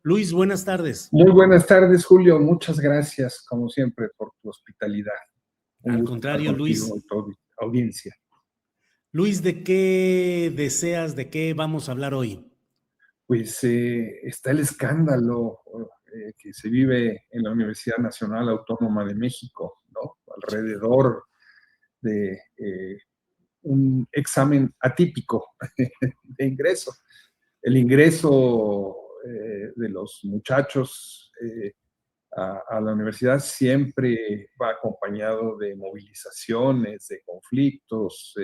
Luis, buenas tardes. Muy buenas tardes, Julio. Muchas gracias, como siempre, por tu hospitalidad. Al contrario, Luis. Tu audiencia. Luis, ¿de qué deseas, de qué vamos a hablar hoy? Pues está el escándalo que se vive en la Universidad Nacional Autónoma de México, ¿no? Alrededor de un examen atípico de ingreso. El ingreso de los muchachos a la universidad siempre va acompañado de movilizaciones, de conflictos,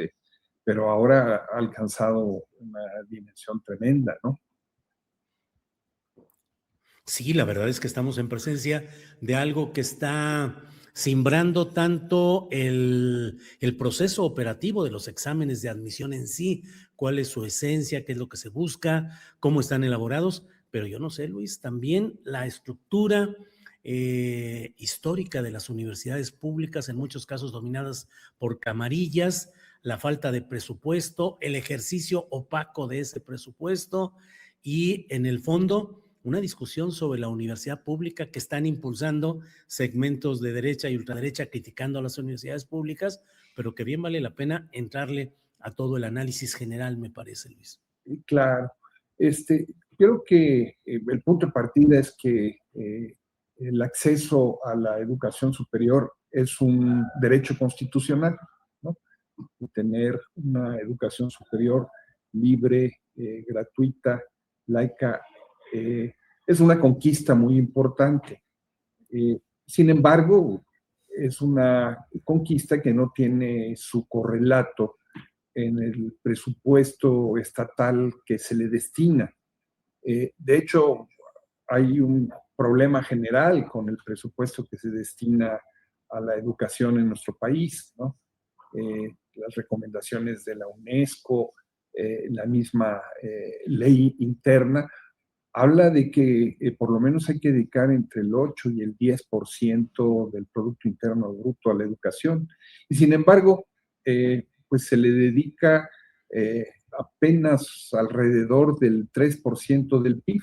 pero ahora ha alcanzado una dimensión tremenda, ¿no? Sí, la verdad es que estamos en presencia de algo que está simbrando tanto el proceso operativo de los exámenes de admisión en sí, cuál es su esencia, qué es lo que se busca, cómo están elaborados, pero yo no sé, Luis, también la estructura histórica de las universidades públicas, en muchos casos dominadas por camarillas, la falta de presupuesto, el ejercicio opaco de ese presupuesto y en el fondo una discusión sobre la universidad pública que están impulsando segmentos de derecha y ultraderecha criticando a las universidades públicas, pero que bien vale la pena entrarle a todo el análisis general, me parece, Luis. Claro. Creo que el punto de partida es que el acceso a la educación superior es un derecho constitucional, ¿no? Y tener una educación superior libre, gratuita, laica, es una conquista muy importante. Sin embargo, es una conquista que no tiene su correlato en el presupuesto estatal que se le destina. De hecho, hay un problema general con el presupuesto que se destina a la educación en nuestro país, ¿no? Las recomendaciones de la UNESCO, la misma ley interna, habla de que por lo menos hay que dedicar entre el 8 y el 10% del Producto Interno Bruto a la educación. Y sin embargo, pues se le dedica apenas alrededor del 3% del PIB.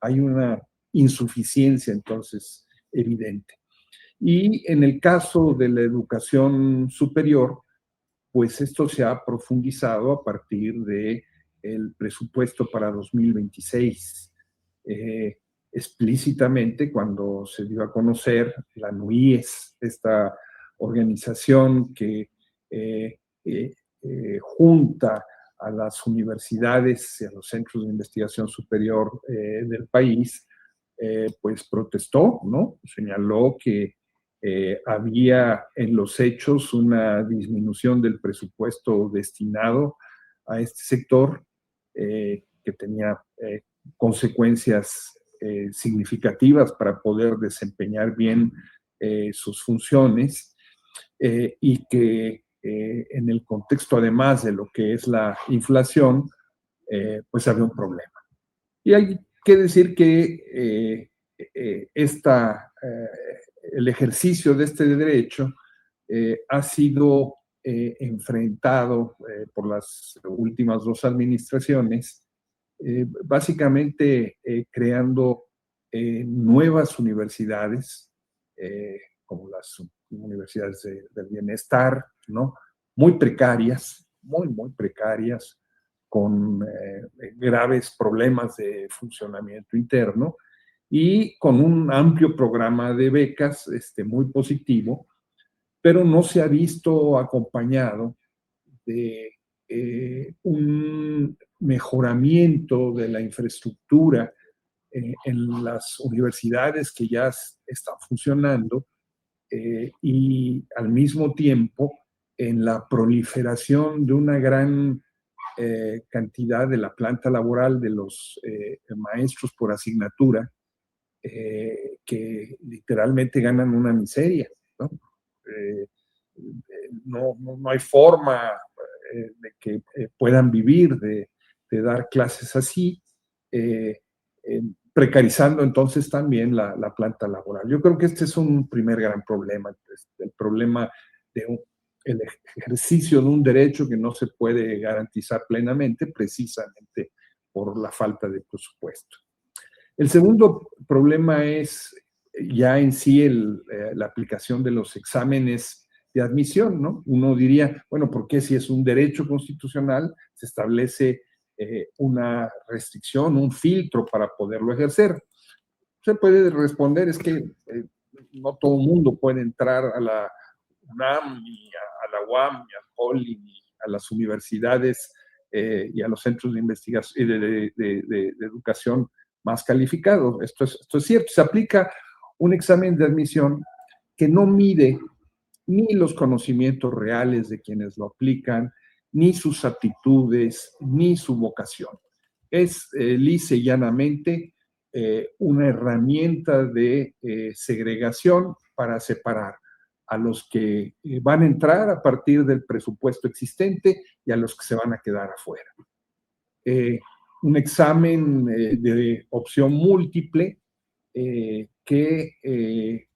Hay una insuficiencia entonces evidente. Y en el caso de la educación superior, pues esto se ha profundizado a partir de el presupuesto para 2026. Explícitamente, cuando se dio a conocer la NUIES, esta organización que junta a las universidades y a los centros de investigación superior del país, pues protestó, ¿no? Señaló que había en los hechos una disminución del presupuesto destinado a este sector que tenía consecuencias significativas para poder desempeñar bien sus funciones y que en el contexto además de lo que es la inflación, pues había un problema. Y hay que decir que el ejercicio de este derecho ha sido enfrentado por las últimas dos administraciones, básicamente creando nuevas universidades, como las universidades del bienestar, ¿no? Muy precarias, muy precarias, con graves problemas de funcionamiento interno y con un amplio programa de becas muy positivo, pero no se ha visto acompañado de un mejoramiento de la infraestructura en las universidades que ya están funcionando y al mismo tiempo en la proliferación de una gran cantidad de la planta laboral de los maestros por asignatura que literalmente ganan una miseria, ¿no? No hay forma de que puedan vivir de dar clases así, precarizando entonces también la planta laboral. Yo creo que este es un primer gran problema, el problema de el ejercicio de un derecho que no se puede garantizar plenamente precisamente por la falta de presupuesto. El segundo problema es ya en sí la aplicación de los exámenes de admisión, ¿no? Uno diría, bueno, ¿por qué si es un derecho constitucional se establece una restricción, un filtro para poderlo ejercer? Se puede responder, es que no todo el mundo puede entrar a la UNAM, ni a la UAM, ni al POLI, ni a las universidades y a los centros de investigación de educación más calificados. Esto es cierto. Se aplica un examen de admisión que no mide ni los conocimientos reales de quienes lo aplican, ni sus aptitudes, ni su vocación. Es lisa y llanamente una herramienta de segregación para separar a los que van a entrar a partir del presupuesto existente y a los que se van a quedar afuera. Un examen de opción múltiple que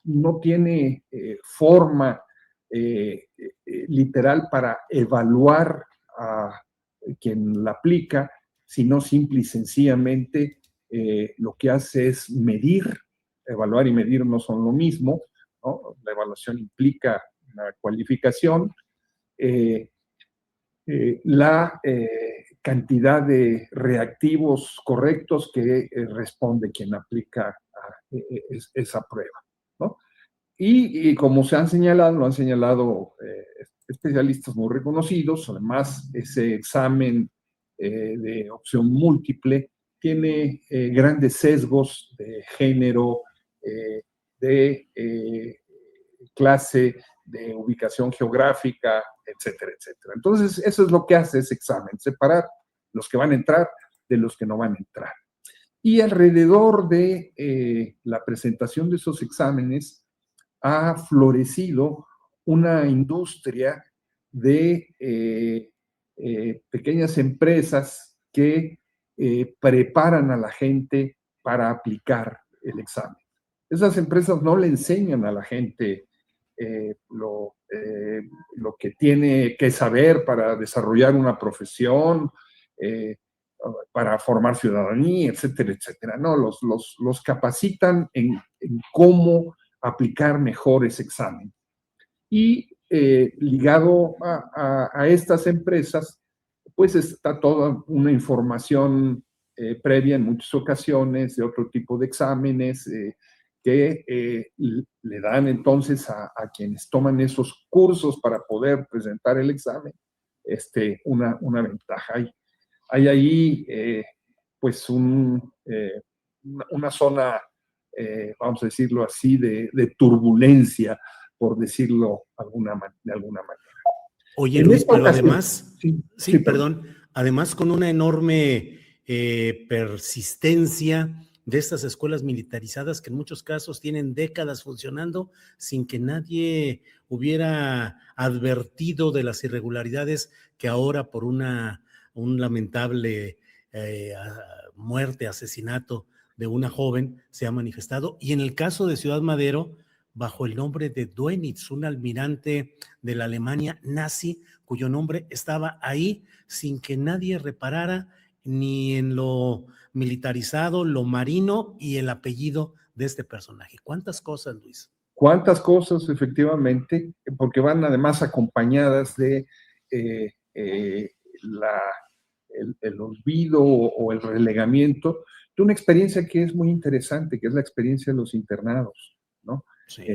no tiene forma literal para evaluar a quien la aplica, sino simple y sencillamente lo que hace es medir. Evaluar y medir no son lo mismo, ¿no? La evaluación implica una cualificación, la cantidad de reactivos correctos que responde quien aplica esa prueba, ¿no? Y como se han señalado, lo han señalado especialistas muy reconocidos, además ese examen de opción múltiple tiene grandes sesgos de género, de clase, de ubicación geográfica, etcétera, etcétera. Entonces, eso es lo que hace ese examen, separar los que van a entrar de los que no van a entrar. Y alrededor de la presentación de esos exámenes ha florecido una industria de pequeñas empresas que preparan a la gente para aplicar el examen. Esas empresas no le enseñan a la gente lo que tiene que saber para desarrollar una profesión, para formar ciudadanía, etcétera, etcétera. No, los capacitan en cómo aplicar mejor ese examen. Y ligado a estas empresas, pues está toda una información previa en muchas ocasiones de otro tipo de exámenes que le dan entonces a quienes toman esos cursos para poder presentar el examen una ventaja. Hay ahí pues una zona, vamos a decirlo así, de turbulencia, por decirlo de alguna manera. Oye, Luis, pero además, sí, perdón, además con una enorme persistencia de estas escuelas militarizadas que en muchos casos tienen décadas funcionando sin que nadie hubiera advertido de las irregularidades que ahora por un lamentable muerte, asesinato de una joven se ha manifestado. Y en el caso de Ciudad Madero, bajo el nombre de Dönitz, un almirante de la Alemania nazi, cuyo nombre estaba ahí sin que nadie reparara ni en lo militarizado, lo marino y el apellido de este personaje. ¿Cuántas cosas, Luis? ¿Cuántas cosas, efectivamente? Porque van además acompañadas de el olvido o el relegamiento de una experiencia que es muy interesante, que es la experiencia de los internados, ¿no? Sí.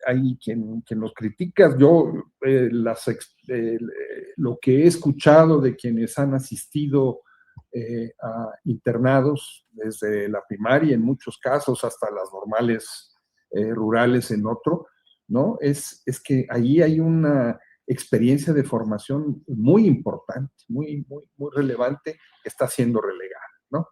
Hay quien los critica. Yo lo que he escuchado de quienes han asistido a internados desde la primaria en muchos casos hasta las normales rurales en otro, ¿no? Es que allí hay una experiencia de formación muy importante, muy, muy, muy relevante, que está siendo relegada, ¿no?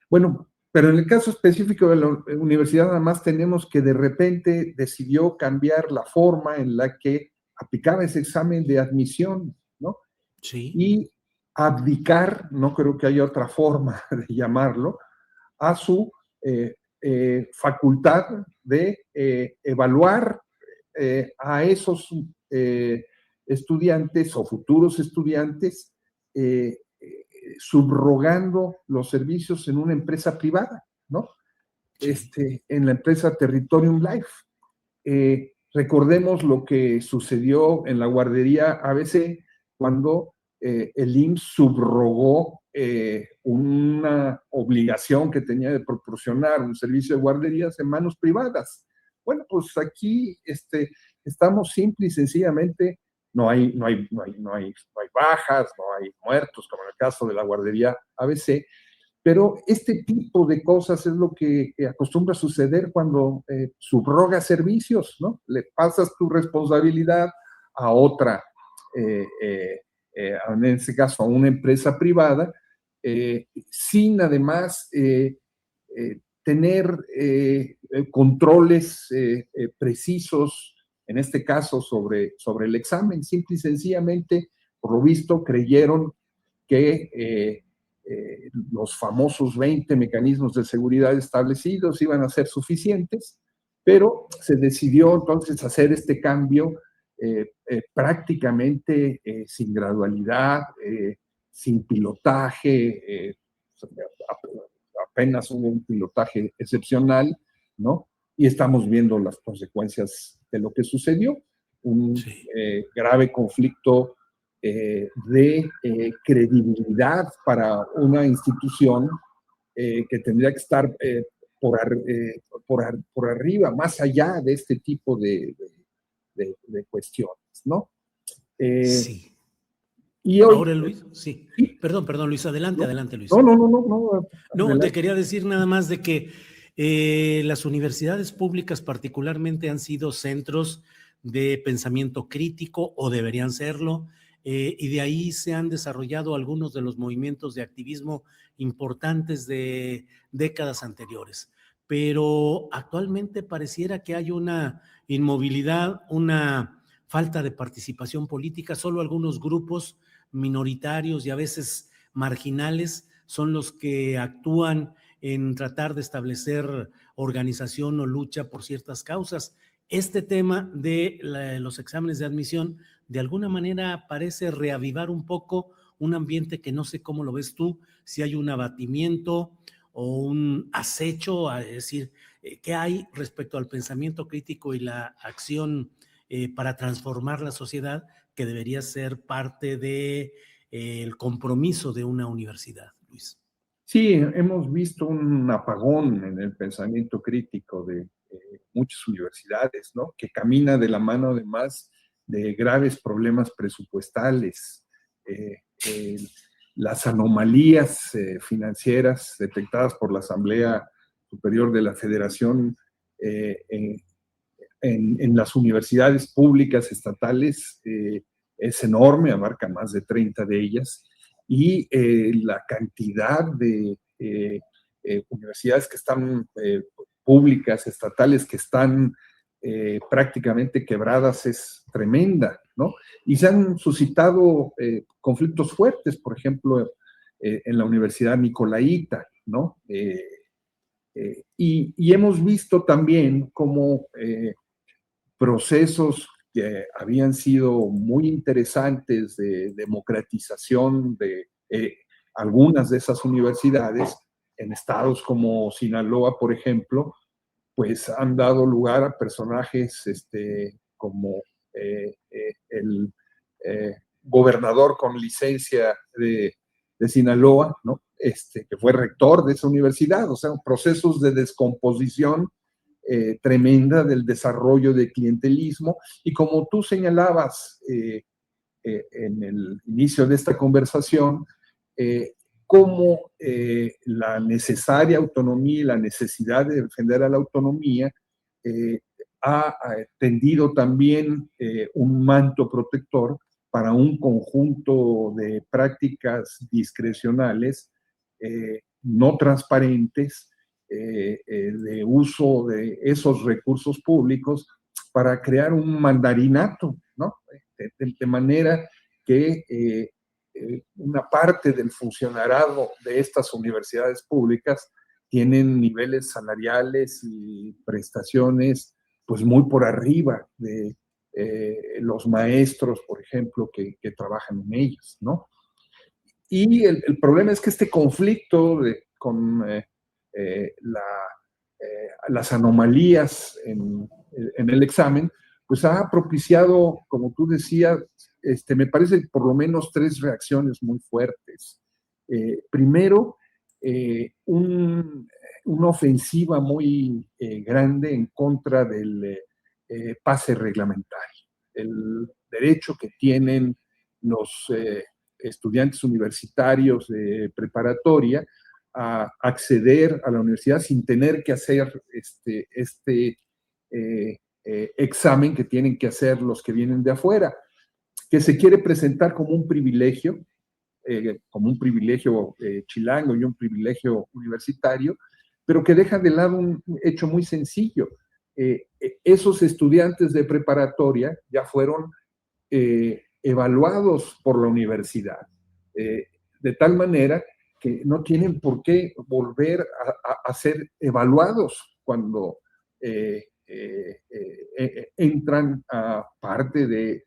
Bueno, pero en el caso específico de la universidad, además tenemos que de repente decidió cambiar la forma en la que aplicaba ese examen de admisión, ¿no? Sí. Y abdicar, no creo que haya otra forma de llamarlo, a su facultad de evaluar a esos estudiantes o futuros estudiantes subrogando los servicios en una empresa privada, ¿no? En la empresa Territorium Life. Recordemos lo que sucedió en la guardería ABC cuando el IMSS subrogó una obligación que tenía de proporcionar un servicio de guarderías en manos privadas. Bueno, pues aquí estamos simple y sencillamente, no hay bajas, no hay muertos, como en el caso de la guardería ABC, pero este tipo de cosas es lo que acostumbra a suceder cuando subrogas servicios, ¿no? Le pasas tu responsabilidad a otra, en este caso a una empresa privada, sin además tener controles precisos, en este caso sobre el examen. Simple y sencillamente, por lo visto, creyeron que los famosos 20 mecanismos de seguridad establecidos iban a ser suficientes, pero se decidió entonces hacer este cambio prácticamente sin gradualidad, sin pilotaje, apenas hubo un pilotaje excepcional, ¿no? Y estamos viendo las consecuencias de lo que sucedió, un grave conflicto de credibilidad para una institución que tendría que estar por arriba, más allá de este tipo de cuestiones, ¿no? Sí. Y hoy, ahora, Luis, sí. Perdón, Luis, adelante, Luis. No, te quería decir nada más de que las universidades públicas particularmente han sido centros de pensamiento crítico o deberían serlo, y de ahí se han desarrollado algunos de los movimientos de activismo importantes de décadas anteriores. Pero actualmente pareciera que hay una inmovilidad, una falta de participación política. Solo algunos grupos minoritarios y a veces marginales son los que actúan en tratar de establecer organización o lucha por ciertas causas. Este tema de los exámenes de admisión de alguna manera parece reavivar un poco un ambiente que no sé cómo lo ves tú, si hay un abatimiento o un acecho, es decir, ¿qué hay respecto al pensamiento crítico y la acción para transformar la sociedad, que debería ser parte de el compromiso de una universidad, Luis? Sí, hemos visto un apagón en el pensamiento crítico de muchas universidades, ¿no? Que camina de la mano además de graves problemas presupuestales, las anomalías financieras detectadas por la Asamblea Superior de la Federación en las universidades públicas estatales es enorme, abarca más de 30 de ellas, y la cantidad de universidades que están públicas, estatales, que están prácticamente quebradas es tremenda, ¿no? Y se han suscitado conflictos fuertes, por ejemplo, en la Universidad Nicolaita, ¿no? Y hemos visto también cómo procesos que habían sido muy interesantes de democratización de algunas de esas universidades en estados como Sinaloa, por ejemplo, pues han dado lugar a personajes como el gobernador con licencia de Sinaloa, ¿no? Que fue rector de esa universidad, o sea, procesos de descomposición tremenda del desarrollo de clientelismo. Y como tú señalabas en el inicio de esta conversación, cómo la necesaria autonomía y la necesidad de defender a la autonomía ha tendido también un manto protector para un conjunto de prácticas discrecionales no transparentes, de uso de esos recursos públicos para crear un mandarinato, ¿no? De manera que una parte del funcionariado de estas universidades públicas tienen niveles salariales y prestaciones pues muy por arriba de los maestros, por ejemplo, que trabajan en ellas, ¿no? Y el problema es que este conflicto con las anomalías en el examen, pues ha propiciado, como tú decías, me parece por lo menos 3 reacciones muy fuertes. Primero, una ofensiva muy grande en contra del pase reglamentario, el derecho que tienen los estudiantes universitarios de preparatoria a acceder a la universidad sin tener que hacer examen que tienen que hacer los que vienen de afuera, que se quiere presentar como un privilegio chilango y un privilegio universitario, pero que deja de lado un hecho muy sencillo. Esos estudiantes de preparatoria ya fueron evaluados por la universidad, de tal manera que no tienen por qué volver a ser evaluados cuando entran a parte de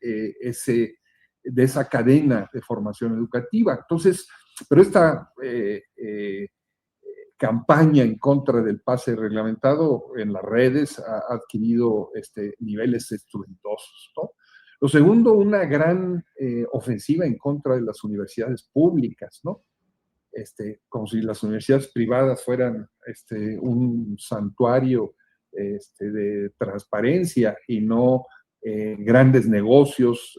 esa cadena de formación educativa. Entonces, pero esta campaña en contra del pase reglamentado en las redes ha adquirido niveles estruendosos, ¿no? Lo segundo, una gran ofensiva en contra de las universidades públicas, ¿no? Como si las universidades privadas fueran un santuario de transparencia y no grandes negocios,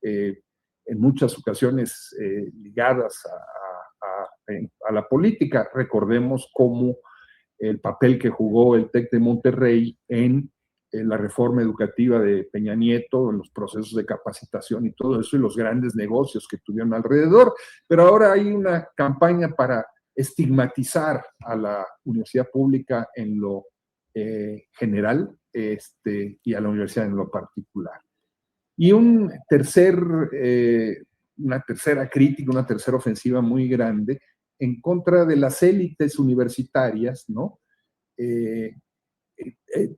en muchas ocasiones ligadas a la política. Recordemos cómo el papel que jugó el TEC de Monterrey en la reforma educativa de Peña Nieto, en los procesos de capacitación y todo eso, y los grandes negocios que tuvieron alrededor. Pero ahora hay una campaña para estigmatizar a la universidad pública en lo general y a la universidad en lo particular. Y una tercera crítica, una tercera ofensiva muy grande en contra de las élites universitarias, ¿no?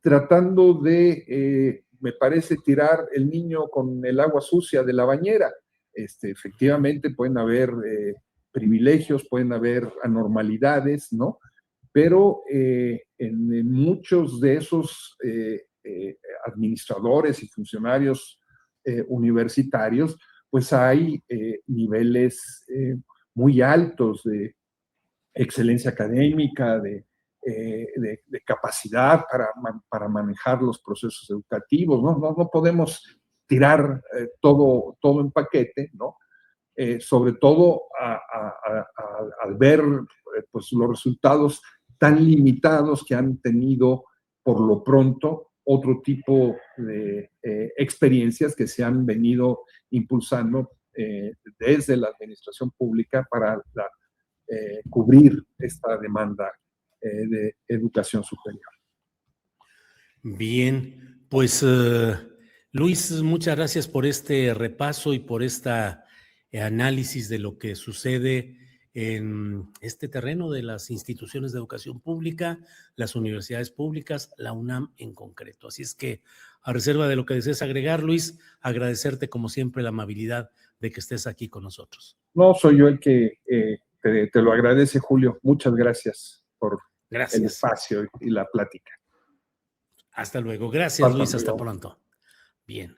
Tratando de, me parece, tirar el niño con el agua sucia de la bañera. Efectivamente pueden haber privilegios, pueden haber anormalidades, ¿no? Pero en muchos de esos administradores y funcionarios universitarios, pues hay niveles muy altos de excelencia académica, de capacidad para manejar los procesos educativos, ¿no? No podemos tirar todo en paquete, ¿no? Sobre todo al ver pues, los resultados tan limitados que han tenido por lo pronto otro tipo de experiencias que se han venido impulsando desde la administración pública para cubrir esta demanda de educación superior. Bien, pues Luis, muchas gracias por este repaso y por esta análisis de lo que sucede en este terreno de las instituciones de educación pública, las universidades públicas, la UNAM en concreto. Así es que, a reserva de lo que desees agregar, Luis, agradecerte como siempre la amabilidad de que estés aquí con nosotros. No, soy yo el que te lo agradece, Julio. Muchas gracias por el espacio y la plática. Hasta luego. Gracias, Luis. Hasta pronto. Bien.